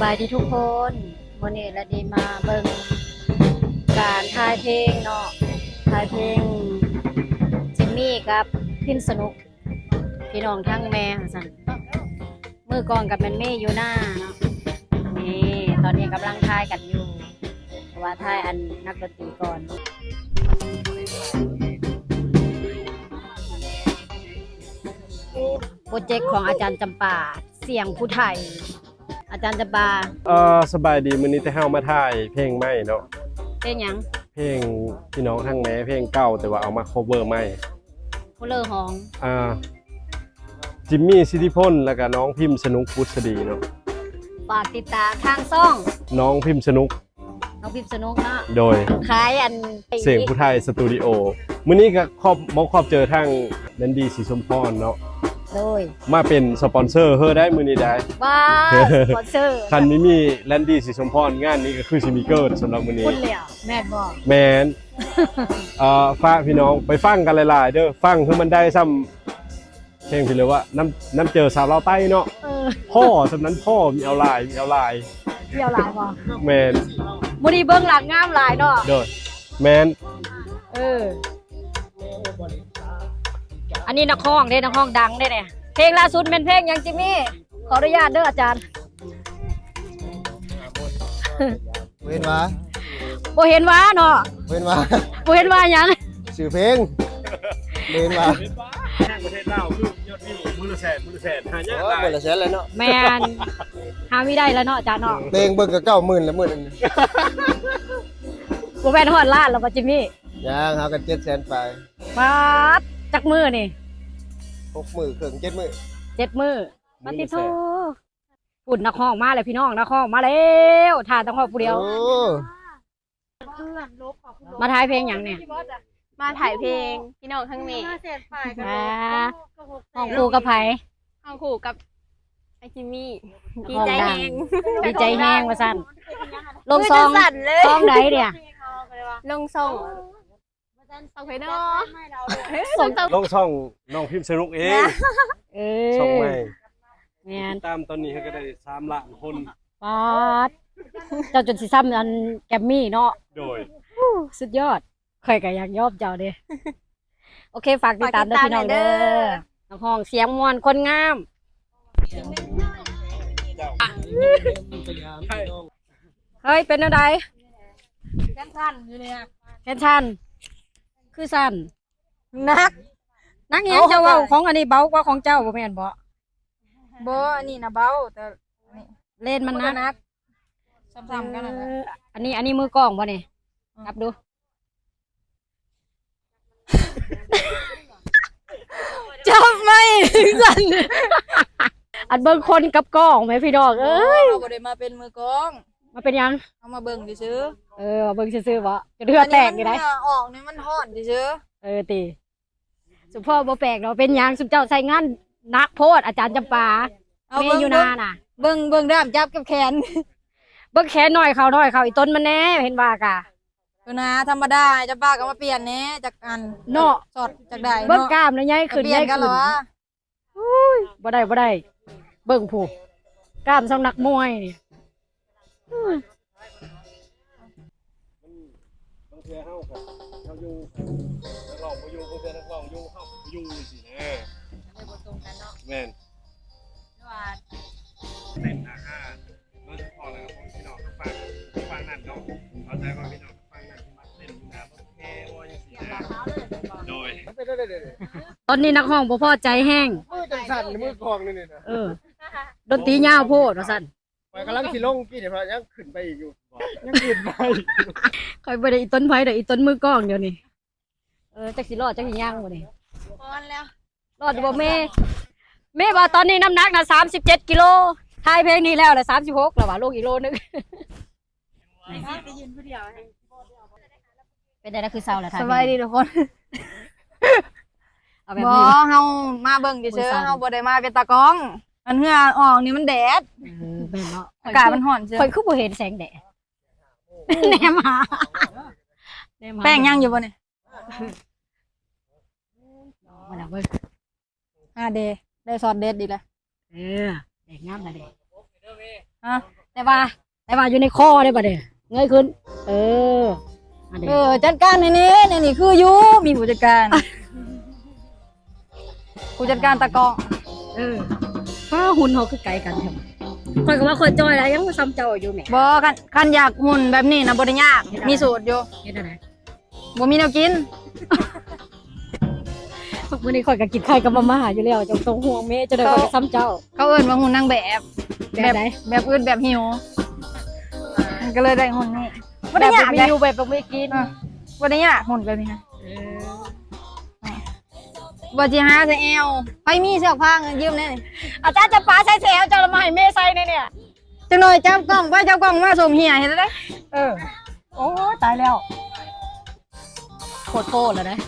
บายดีทุกคนวันนี้เราดีมาเบิ่งการถ่ายเพลงเนาะถ่ายเพลงจิมมี่กับพินสนุกพี่น้องทั้งแม่สั่นมือกองกับแมนเม่อยู่หน้าเนาะนี่ตอนนี้กำลังถ่ายกันอยู่เพราะว่าถ่ายอันนักดนตรีก่อนโปรเจกต์ของอาจารย์จำปาเสียงผู้ไทยอาจารย์จำปาสบายดีมื้อนี้แต่เฮามาถ่ายเพลงใหม่เนาะเพลงหยังเพลงพี่น้องทั้งแม้เพลงเก่าแต่ว่าเอามา cover ใหม่ผู้เลอหองจิมมี่สิทธิพลแล้วก็น้องพิมพ์สนุกพุทธดีเนาะฝากติดตามทางซ่องน้องพิมพ์สนุกน้องพิมพ์สนุกเนาะโดยขายอันเสียงผู้ไทยสตูดิโอมื้อนี้ก็ขอบเจอทางนันดีศรีสมพรเนาะโดยมาเป็นสปอนเซอร์เฮอได้มื้อนี้ได้ว้าสปอนเซอร์คันนี้มีแลนดี้ศรีสมพรงานนี้ก็คือสิมีเกิดสำหรับมื้อนี้คุณเลยแม่นบ่แม่นฝากพี่น้องไปฟังกันหลายๆเด้อฟังคือมันได้ซ้ำเพลงพี่เลยว่าน้ำเจอสาวลาวใต้เนาะพ่อสำนั้นพ่อมีเอาลายมีเอาลายบ่แม่นมื้อนี้เบิ่งหลังงามหลายเนาะโดยแม่นอันนี้นักร้องเด้นักร้องดังเด้เนี่ยเพลงล่าสุดเป็นเพลงยังจิมมี่ขออนุญาตเด้ออาจารย์เห็นว่าบ่เห็นว่าเนาะเห็นว่าบ่เห็นว่าหยังชื่อเพลงเห็นว่าทางประเทศลาวคือยอดวิวมื้อละแสนหายากหลายมื้อละแสนเลยเนาะแม่นหามีได้แล้วเนาะอาจารย์เนาะเพลงเบิ่งก็90,000แล้วมื้อนึงบ่แม่นฮอดล้านแล้วบ่จิมมี่ยังเฮากัน700,000ไปปาดจักมื้อนี่6 มื้อครึ่ง7 มื้อ7 มื้อปฏิโทฝุ่นนักร้องมาแล้วพี่น้องนักร้องมาแล้วถ่าต้องร้องผู้เดียวมาถ่ายเพลงหยังเนี่ยมาถ่ายเพลงพี่น้องทั้งเมย์ห้องคู่กับไผห้องคู่กับไอจิมมี่ดีใจแฮงดีใจแฮงว่าซั่นลงซองซองไหนเนี่ยลงซองส่งไปเนาะลงช่องน้องพิมพ์สนุกเองช่องใหม่แม่นตามตอนนี้เขาก็ได้3 ล้านคนปาดเจ้าจนสิซ้ำอันแกมมี่เนาะโดยสุดยอดใครก็อยากยอบเจ้าเด้โอเคฝากติดตามด้วยพี่น้องเด้อน้องห้องเสียงม่วนคนงามเฮ้ยเป็นอะไรแค่สั้นอยู่เนี่ยแค่สั้นคือสั้นนักเงี้ยเจ้าว่าของอันนี้เบากว่าของเจ้าบ่แม่นบ่อันนี้นะเบาแต่เล่นมันนักซ้ำๆกันนะอันนี้มือกล้องบ่เนี่ยนับดูจับไม่สั่นอันเบิ่งคนกับกล้องไหมพี่ดอกเอ้ยเราบ่ได้มาเป็นมือกล้องมาเป็นยังเอามาเบิ่งซื่อมาเบิ่งซื่อๆบ่จะเลือดแตกอยู่ได้ออกนี่มันฮ้อนซื่อติสุพ่อบ่แปลกเนาะเป็นยังสุเจ้าใส่งานนักโพดอาจารย์จำปาเมย์อยู่นาน่ะเบิ่งด้ามจับกับแขนเบิ่งแขนหน่อยเขาอีต้นมันแน่เห็นว่ากะนะธรรมดาจะป้าก็มาเปลี่ยนแน่จากอันเนาะสดจากใดเบิ่งกล้ามนะใหญ่ขึ้นใหญ่ขึ้นบ่ได้เบิ่งผู้กล้ามสำนักมวยนี่บางเทื่อเฮาก็เฮาอยู่นักร้องบ่อยู่บางเทื่อนักร้องอยู่เฮาบ่อยู่สินะไม่บ่ตรงกันเนาะแม่นว่าเต้นอาหารเนาะพอแล้วครับพี่น้องฟังนั่นเนาะเข้าใจว่าพี่น้องฟังนั่นมาเต้นอยู่นะบ่แค่ว่าจังซี่นะโดยตอนนี้นักร้องบ่พอใจแห้งมือจังสั่นมือกองนี่นะดนตรียาวโพดว่าซั่นไปกำลังสิลงกี้เดี๋ยวยังขึ้นไปอีกอยู่ยังขึ้นไปค่อยบ่ได้อีต้นไผเด้ออีต้นมือกล้องเดี๋ยวนี้จักสิรอดจักสิย่างบ่นี่พอนแล้วรอดบ่แม่ว่าตอนนี้น้ำหนักน่ะ37 กิโลถ่ายเพลงนี้แล้วแหละ36แล้วว่าลงอีกโลนึงได้ยินผู้เดียวเป็นได้คือเศร้าแล้วท่านสบายดีทุกคนบ่เฮามาเบิ่งซื่อเฮาบ่ได้มาเป็นตากล้องอันเหือออกนี่มันแดดแม่นเนาะอากาศมันร้อนซื่อข่อยคือบ่เห็นแสงแดดแนมหาแป้งยังอยู่บ่นี่มาแล้วเบิ่งเดได้ซอสเด็ดดีแล้วแดงงามแล้วเด้ฮะ แต่ว่าอยู่ในคอได้ป่ะเนี่ยเงยขึ้นอันนี้ จัดการนี่คืออยู่มีผู้จัดการ ผู้จัดการตะกล้อง ฟ้าหุ่นเขาคือไกลกันแถวคอยก็ว่าคอยจอยแล้วยังซ้ำเจ้าอยู่แหม่ บ่คันอยากหุ่นแบบนี้นะบ่ได้ยากมีสูตรอยู่ เฮ็ดอะไร บ่มีแนวกิน มื้อนี้คอยก็กินไข่กับมาม่าอยู่แล้วจังต้องห่วงแม่จะได้คอยก็ซ้ำเจ้า เขาเอิ้นว่าหุ่นนางแบบ แบบไหน แบบอึดแบบหิวมันก็เลยได้หุ่นนี่บ่ได้ยาก มี เลย อยู่แบบบ่มีกิน บ่ได้ยากหุ่นแบบนี้นะบ่สิหาใส่แอวไปมีเสื้อผ้าเงินยืมแน่นี่ อาจารย์จะปาใส่แถวจะละมาให้แม่ใส่เนี่ย จังหน่อยจับกล้องไปจับกล้องมาส่งเหียเห็นได้ โอ้ตายแล้วโคตรโคตรแล้วนะ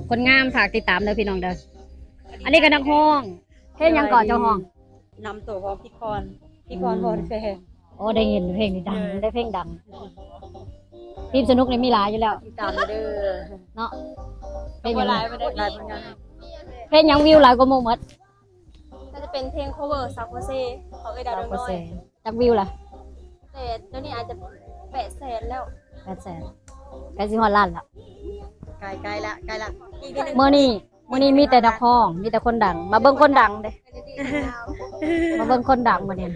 คนงามฝากติดตามเด้อพี่น้องเด้ออันนี้ก็นักห้องเพลงยังก่อนเจ้าห้อง นำตัวพร้อมพี่กรพอแฟน โอ้ได้ยินเพลงนี้ดังได้เพลงดังทีมสนุกนี่มีหลายอยู่แล้ว ตามเด้อ เนาะเพล เป็ ง น ยัง ลายไม่ได้ลายเหมือนกัน เพลงยังวิวหลายกว่าหมู่หมด น่าจะเป็นเพลง cover ซาวโคเซ่เขาเอ้ยดาวดวงน้อย จักวิวล่ะ แต่เดี๋ยวนี้อาจจะ800,000แล้ว 800,000ใกล้สิฮอดล้านละ ไกลละอีกนิดนึง มื้อนี้มีแต่นักร้องมีแต่คนดัง มาเบิ่งคนดังเด้ มาเบิ่งคนดังมื้อนี้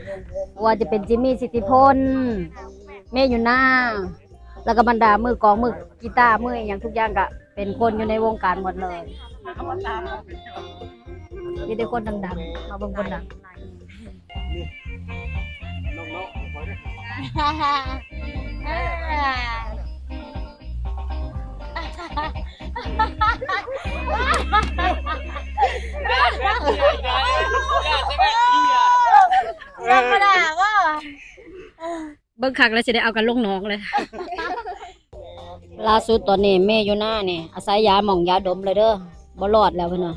ว่าจะเป็นจิมมี่สิทธิพลเมย์อยู่หน้า แล้วก็บรรดามือกลองมือกีตาร์มืออหย่างทุกอย่างก็เป็นคนอยู่ในวงการหมดเลยมีแต่คนดังๆมาเบิ่งคนดัง ธรรมดาว่า เบิ่งคักแล้วสิได้เอากันลงหนองเลย ล่าสุดตอนนี้เมย์อยู่หน้านี่อาศัยยาหม่องยาดมเลยเด้อบ่รอดแล้วเพิ่นว่า